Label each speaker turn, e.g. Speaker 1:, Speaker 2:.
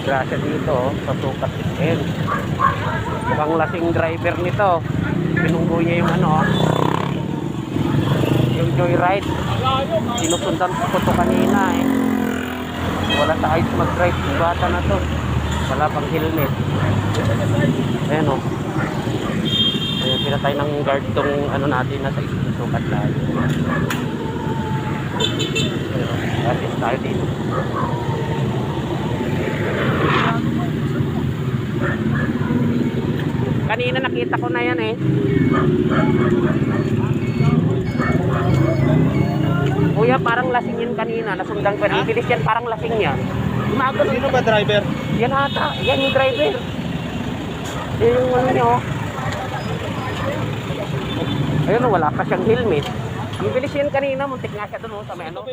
Speaker 1: disgrasya dito, sa sukat din. Mukhang lasing driver nito. Pinunggo niya yung ano, yung joyride. Sinusundan ko to kanina eh. Wala sa ayos mag-drive yung bata na to. Wala pang helmet. Ayan o. Ayan, pinatay ng guard tong ano natin nasa sukat lahat. Ayan, artist tayo dito. Kanina nakita ko na yan eh. Kuya, parang lasing yun kanina. Nasundan ko. Ang bilis yan, parang lasing yan.
Speaker 2: Sino ba driver?
Speaker 1: Yan ata. Yan yung driver. Yan yung ano nyo. Ayun, wala pa siyang helmet. Ang bilis yan kanina. Muntik nga siya doon sa may ano.